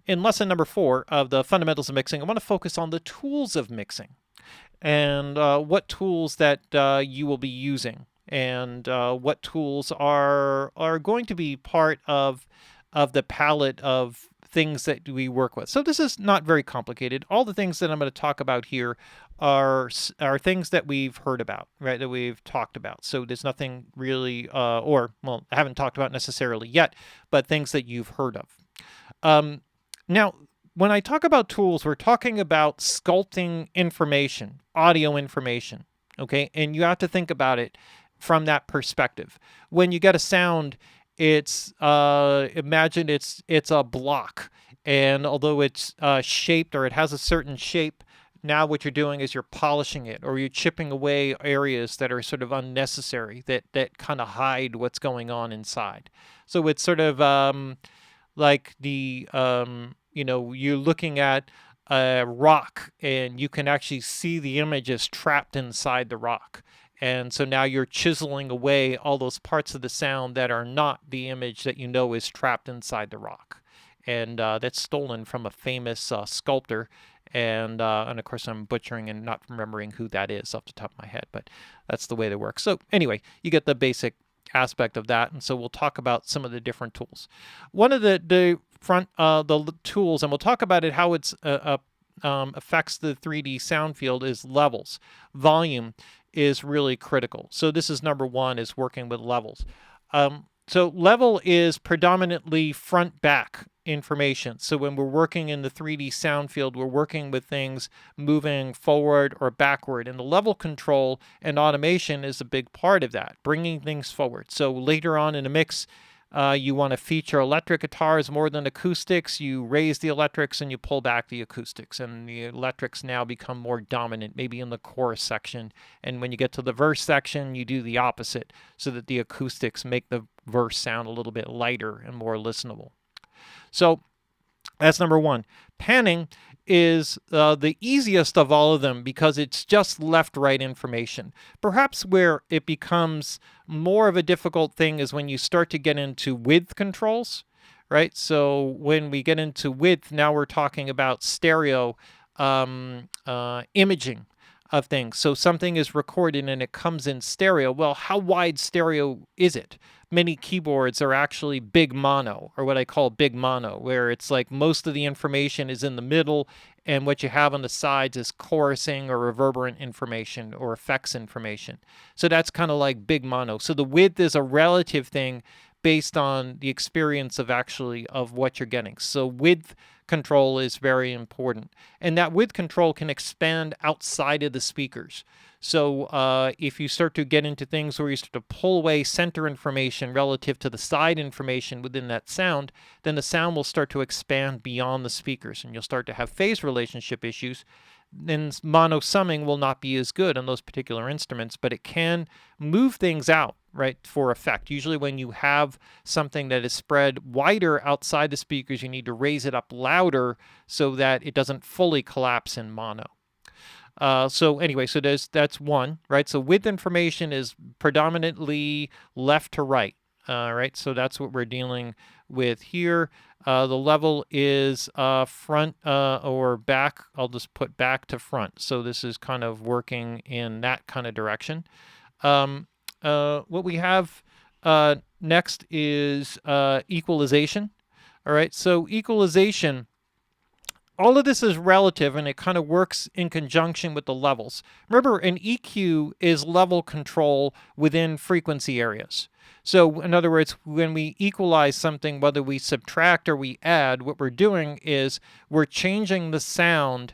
in lesson number 4 of the fundamentals of mixing, I want to focus on the tools of mixing and what tools that you will be using, and what tools are going to be part of the palette of things that we work with. So this is not very complicated. All the things that I'm going to talk about here are things that we've heard about, right? That we've talked about. So there's nothing really, or well, I haven't talked about necessarily yet, but things that you've heard of. Now, when I talk about tools, we're talking about sculpting information, audio information, okay? And you have to think about it from that perspective. When you get a sound, it's imagine it's a block, and although it's shaped, or it has a certain shape, now what you're doing is you're polishing it, or you're chipping away areas that are sort of unnecessary, that kind of hide what's going on inside. So it's sort of like the you're looking at a rock, and you can actually see the images trapped inside the rock. And so now you're chiseling away all those parts of the sound that are not the image that you know is trapped inside the rock. And that's stolen from a famous sculptor. And of course, I'm butchering and not remembering who that is off the top of my head, but that's the way they work. So anyway, you get the basic aspect of that. And so we'll talk about some of the different tools. One of the tools, and we'll talk about it, how it's affects the 3D sound field, is levels. Volume is really critical. So this is number 1, is working with levels. So level is predominantly front-back information. So when we're working in the 3D sound field, we're working with things moving forward or backward. And the level control and automation is a big part of that, bringing things forward. So later on in a mix, you want to feature electric guitars more than acoustics. You raise the electrics and you pull back the acoustics, and the electrics now become more dominant, maybe in the chorus section. And when you get to the verse section, you do the opposite, so that the acoustics make the verse sound a little bit lighter and more listenable. So that's number 1. Panning is the easiest of all of them, because it's just left-right information. Perhaps where it becomes more of a difficult thing is when you start to get into width controls, right? So when we get into width, now we're talking about stereo imaging of things. So something is recorded and it comes in stereo. Well, how wide stereo is it? Many keyboards are actually big mono, or what I call big mono, where it's like most of the information is in the middle, and what you have on the sides is chorusing or reverberant information or effects information. So that's kind of like big mono. So the width is a relative thing based on the experience of what you're getting. So width control is very important. And that width control can expand outside of the speakers. So if you start to get into things where you start to pull away center information relative to the side information within that sound, then the sound will start to expand beyond the speakers, and you'll start to have phase relationship issues. Then mono summing will not be as good on those particular instruments, but it can move things out, right, for effect. Usually when you have something that is spread wider outside the speakers, you need to raise it up louder so that it doesn't fully collapse in mono. So anyway, so that's 1, right? So width information is predominantly left to right, right? So that's what we're dealing with here. The level is front or back. I'll just put back to front. So this is kind of working in that kind of direction. What we have next is equalization. All right, so equalization, all of this is relative, and it kind of works in conjunction with the levels. Remember, an EQ is level control within frequency areas. So in other words, when we equalize something, whether we subtract or we add, what we're doing is we're changing the sound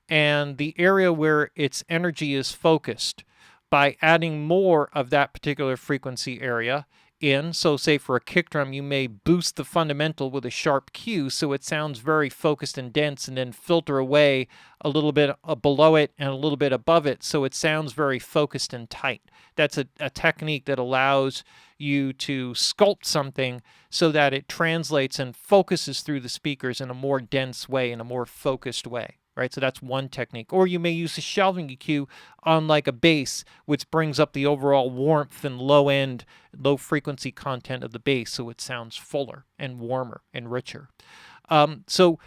and the area where its energy is focused by adding more of that particular frequency area in. So say for a kick drum, you may boost the fundamental with a sharp Q, so it sounds very focused and dense, and then filter away a little bit below it and a little bit above it, so it sounds very focused and tight. That's a technique that allows you to sculpt something so that it translates and focuses through the speakers in a more dense way, in a more focused way. Right, so that's one technique. Or you may use a shelving EQ on like a bass, which brings up the overall warmth and low-end, low-frequency content of the bass, so it sounds fuller and warmer and richer. So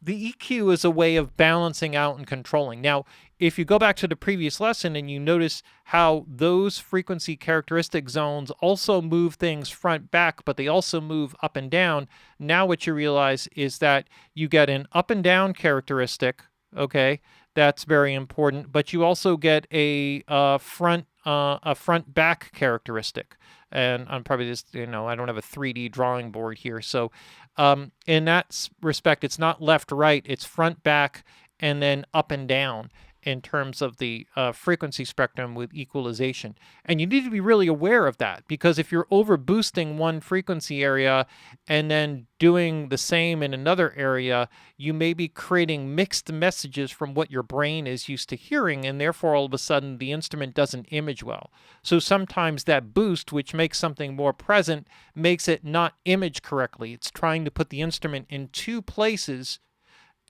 The EQ is a way of balancing out and controlling. Now, if you go back to the previous lesson and you notice how those frequency characteristic zones also move things front back, but they also move up and down, now what you realize is that you get an up and down characteristic, okay? That's very important, but you also get a front back characteristic. And I'm probably just, I don't have a 3D drawing board here. So in that respect, it's not left, right, it's front, back, and then up and down in terms of the frequency spectrum with equalization. And you need to be really aware of that, because if you're over boosting one frequency area and then doing the same in another area, you may be creating mixed messages from what your brain is used to hearing, and therefore all of a sudden the instrument doesn't image well. So sometimes that boost, which makes something more present, makes it not image correctly. It's trying to put the instrument in two places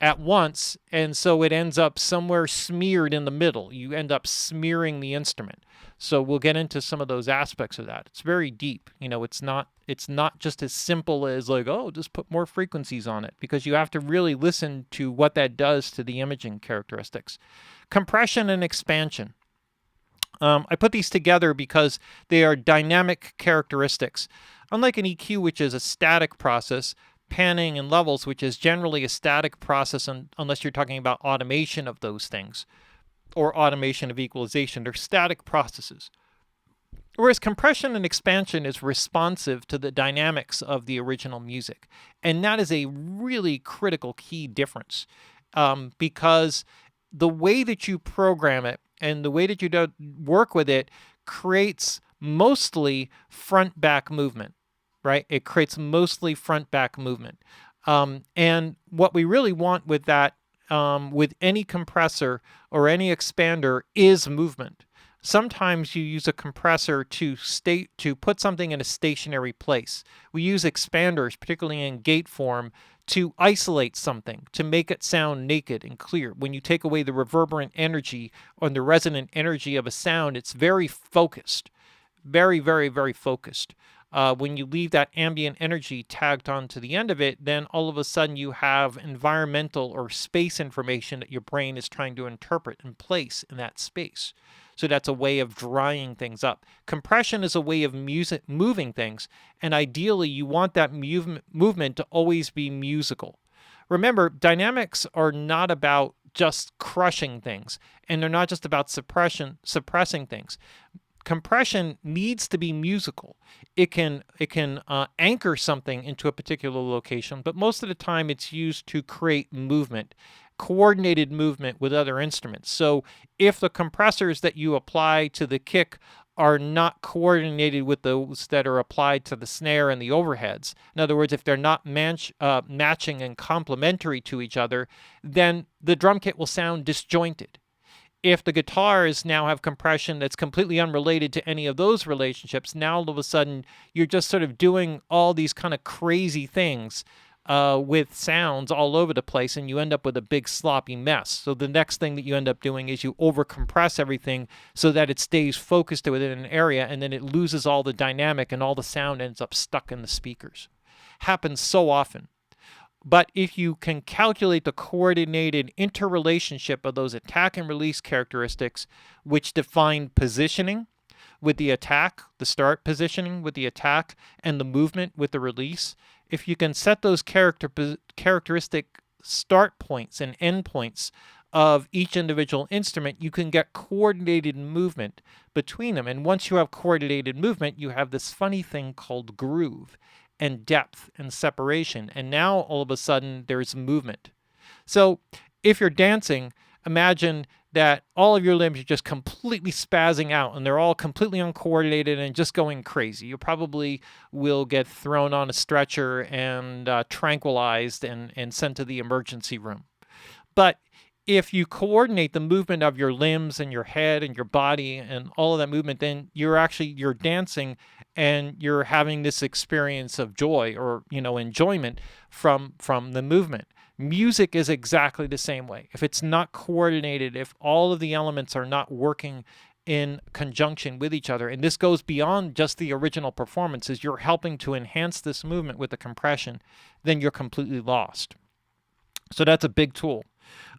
at once, and so it ends up somewhere smeared in the middle. You end up smearing the instrument. So we'll get into some of those aspects of that. It's very deep. It's not just as simple as like, oh, just put more frequencies on it, because you have to really listen to what that does to the imaging characteristics. Compression and expansion. I put these together because they are dynamic characteristics. Unlike an EQ, which is a static process, panning and levels, which is generally a static process unless you're talking about automation of those things or automation of equalization, they're static processes. Whereas compression and expansion is responsive to the dynamics of the original music. And that is a really critical key difference, because the way that you program it and the way that you work with it creates mostly front-back movement. Right? It creates mostly front-back movement. And what we really want with that, with any compressor or any expander, is movement. Sometimes you use a compressor to put something in a stationary place. We use expanders, particularly in gate form, to isolate something, to make it sound naked and clear. When you take away the reverberant energy or the resonant energy of a sound, it's very focused. Very, very, very focused. When you leave that ambient energy tagged onto the end of it, then all of a sudden you have environmental or space information that your brain is trying to interpret and place in that space. So that's a way of drying things up. Compression is a way of moving things, and ideally you want that movement to always be musical. Remember, dynamics are not about just crushing things, and they're not just about suppressing things. Compression needs to be musical. It can anchor something into a particular location, but most of the time it's used to create movement, coordinated movement with other instruments. So if the compressors that you apply to the kick are not coordinated with those that are applied to the snare and the overheads, in other words, if they're not matching and complementary to each other, then the drum kit will sound disjointed. If the guitars now have compression that's completely unrelated to any of those relationships, now all of a sudden you're just sort of doing all these kind of crazy things with sounds all over the place, and you end up with a big sloppy mess. So the next thing that you end up doing is you overcompress everything so that it stays focused within an area, and then it loses all the dynamic and all the sound ends up stuck in the speakers. Happens so often. But if you can calculate the coordinated interrelationship of those attack and release characteristics, which define positioning with the attack, the start positioning with the attack, and the movement with the release, if you can set those characteristic start points and end points of each individual instrument, you can get coordinated movement between them. And once you have coordinated movement, you have this funny thing called groove and depth and separation, and now all of a sudden there's movement. So if you're dancing, imagine that all of your limbs are just completely spazzing out and they're all completely uncoordinated and just going crazy. You probably will get thrown on a stretcher and tranquilized and sent to the emergency room. But if you coordinate the movement of your limbs and your head and your body and all of that movement, then you're dancing and you're having this experience of joy or, enjoyment from the movement. Music is exactly the same way. If it's not coordinated, if all of the elements are not working in conjunction with each other, and this goes beyond just the original performances, you're helping to enhance this movement with the compression, then you're completely lost. So that's a big tool.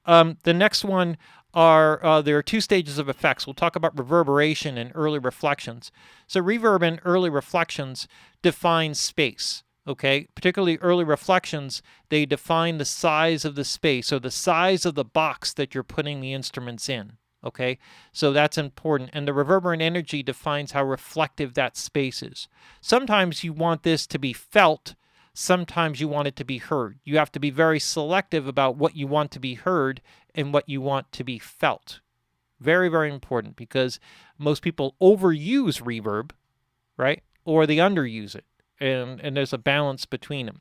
The next one are there are two stages of effects. We'll talk about reverberation and early reflections. So reverb and early reflections define space. Okay, particularly early reflections, they define the size of the space, or the size of the box that you're putting the instruments in. Okay, so that's important. And the reverberant energy defines how reflective that space is. Sometimes you want this to be felt, sometimes you want it to be heard. You have to be very selective about what you want to be heard and what you want to be felt. Very, very important, because most people overuse reverb, right? Or they underuse it. And there's a balance between them.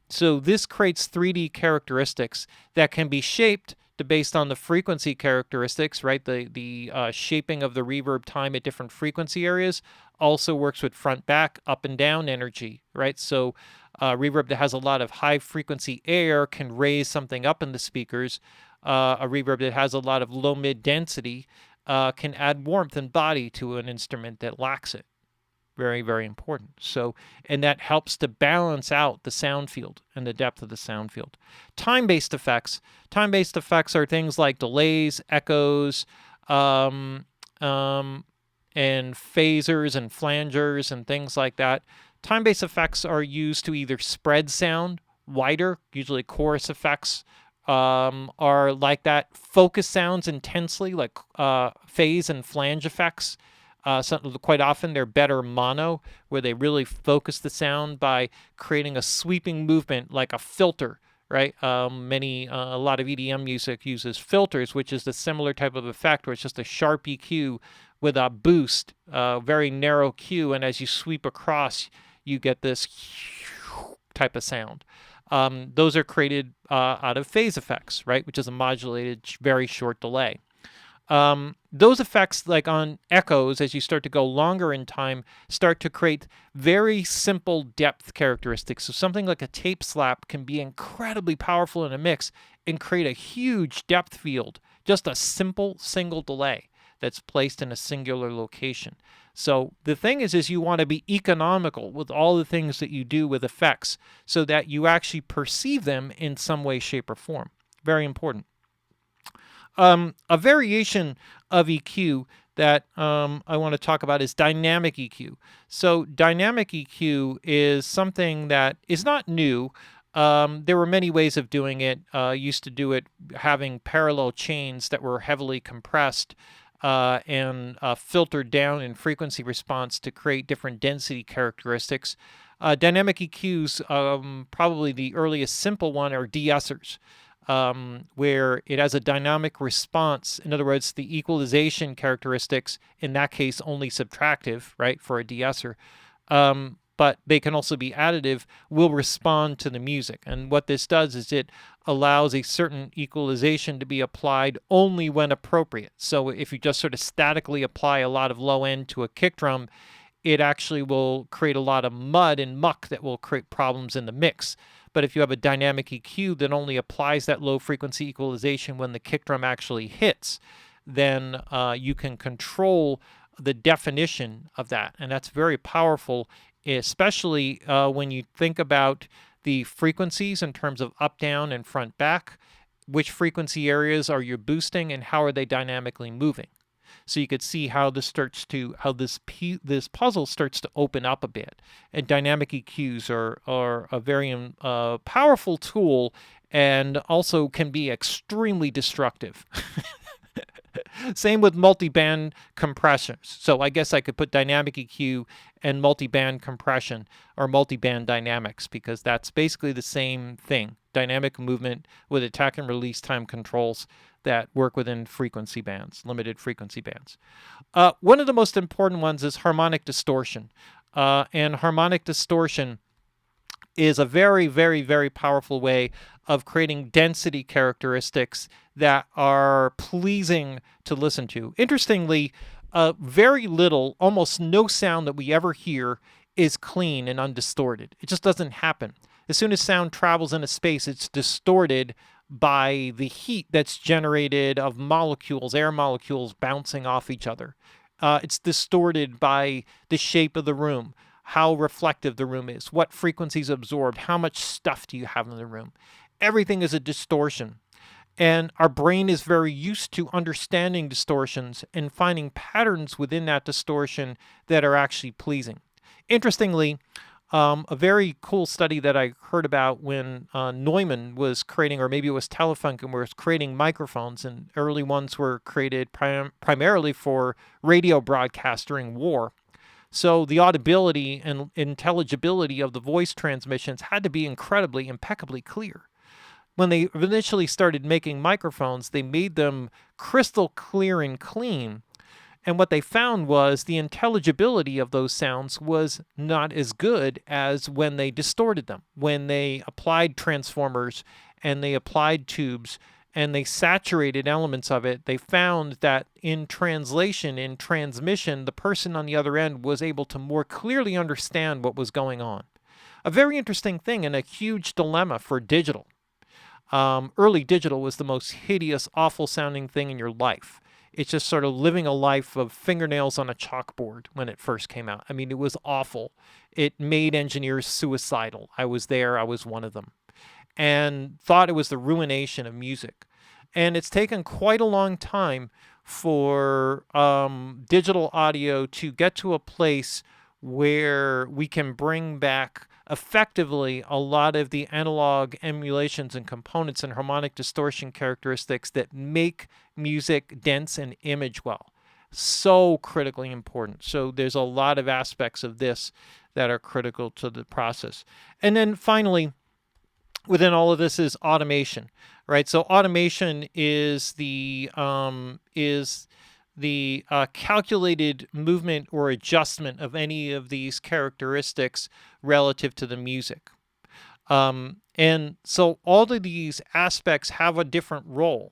So this creates 3D characteristics that can be shaped based on the frequency characteristics, right? The shaping of the reverb time at different frequency areas also works with front back, up and down energy, right? So reverb that has a lot of high frequency air can raise something up in the speakers. A reverb that has a lot of low mid density can add warmth and body to an instrument that lacks it. Very, very important. So, and that helps to balance out the sound field and the depth of the sound field. Time-based effects. Time-based effects are things like delays, echoes, and phasers and flangers and things like that. Time-based effects are used to either spread sound wider, usually chorus effects are like that. Focus sounds intensely, like phase and flange effects. Quite often they're better mono, where they really focus the sound by creating a sweeping movement like a filter, right? A lot of EDM music uses filters, which is the similar type of effect where it's just a sharp EQ with a boost, very narrow Q, and as you sweep across, you get this type of sound. Those are created out of phase effects, right? Which is a modulated, very short delay. Those effects, like on echoes, as you start to go longer in time, start to create very simple depth characteristics. So something like a tape slap can be incredibly powerful in a mix and create a huge depth field, just a simple single delay that's placed in a singular location. So the thing is you want to be economical with all the things that you do with effects so that you actually perceive them in some way, shape, or form. Very important. A variation of EQ that I want to talk about is dynamic EQ. So dynamic EQ is something that is not new. There were many ways of doing it. Used to do it having parallel chains that were heavily compressed and filtered down in frequency response to create different density characteristics. Dynamic EQs, probably the earliest simple one, are de-essers. Where it has a dynamic response. In other words, the equalization characteristics, in that case, only subtractive, right, for a de-esser, but they can also be additive, will respond to the music. And what this does is it allows a certain equalization to be applied only when appropriate. So if you just sort of statically apply a lot of low end to a kick drum, it actually will create a lot of mud and muck that will create problems in the mix. But if you have a dynamic EQ that only applies that low frequency equalization when the kick drum actually hits, then you can control the definition of that. And that's very powerful, especially when you think about the frequencies in terms of up, down, and front, back. Which frequency areas are you boosting and how are they dynamically moving? So you could see how this puzzle starts to open up a bit. And dynamic EQs are a very powerful tool, and also can be extremely destructive. Same with multi-band compressors. So I guess I could put dynamic EQ and multi-band compression, or multi-band dynamics, because that's basically the same thing. Dynamic movement with attack and release time controls that work within frequency bands, limited frequency bands. One of the most important ones is harmonic distortion. And harmonic distortion is a very, very, very powerful way of creating density characteristics that are pleasing to listen to. Interestingly, very little, almost no sound that we ever hear is clean and undistorted. It just doesn't happen. As soon as sound travels in a space, it's distorted by the heat that's generated of molecules, air molecules bouncing off each other. It's distorted by the shape of the room, how reflective the room is, what frequencies absorbed, how much stuff do you have in the room. everything is a distortion. And our brain is very used to understanding distortions and finding patterns within that distortion that are actually pleasing. Interestingly, a very cool study that I heard about when Neumann was creating, or maybe it was Telefunken, was creating microphones, and early ones were created primarily for radio broadcast during war. So the audibility and intelligibility of the voice transmissions had to be incredibly, impeccably clear. When they initially started making microphones, they made them crystal clear and clean. And what they found was the intelligibility of those sounds was not as good as when they distorted them, when they applied transformers and they applied tubes and they saturated elements of it. They found that in translation, in transmission, the person on the other end was able to more clearly understand what was going on. A very interesting thing and a huge dilemma for digital. Early digital was the most hideous, awful sounding thing in your life. It's just sort of living a life of fingernails on a chalkboard when it first came out. I mean, it was awful. It made engineers suicidal. I was there. I was one of them. And thought it was the ruination of music. And it's taken quite a long time for digital audio to get to a place where we can bring back effectively a lot of the analog emulations and components and harmonic distortion characteristics that make music dense and image well. So critically important. So there's a lot of aspects of this that are critical to the process. And then finally, within all of this is automation, right? So automation is the calculated movement or adjustment of any of these characteristics relative to the music. And so all of these aspects have a different role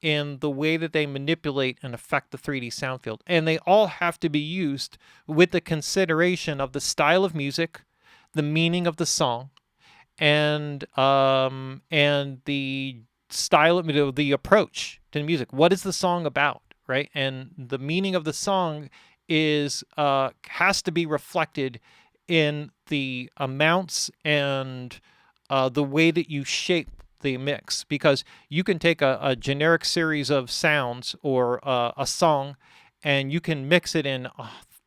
in the way that they manipulate and affect the 3D sound field. And they all have to be used with the consideration of the style of music, the meaning of the song, and the style of the approach to the music. What is the song about? Right, and the meaning of the song is has to be reflected in the amounts and the way that you shape the mix, because you can take a generic series of sounds or a song and you can mix it in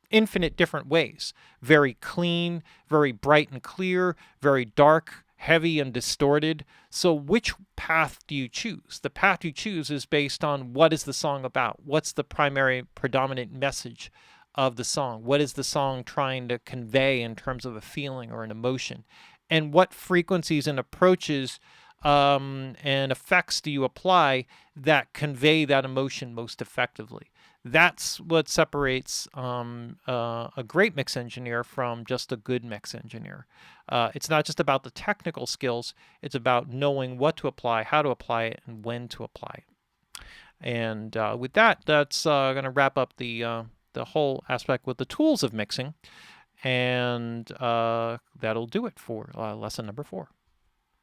infinite different ways. Very clean, very bright and clear, very dark, heavy and distorted. So which path do you choose? The path you choose is based on what is the song about? What's the primary predominant message of the song? What is the song trying to convey in terms of a feeling or an emotion? And what frequencies and approaches and effects do you apply that convey that emotion most effectively? That's what separates a great mix engineer from just a good mix engineer. It's not just about the technical skills, it's about knowing what to apply, how to apply it, and when to apply it. And with that, that's going to wrap up the whole aspect with the tools of mixing. And that'll do it for lesson number 4.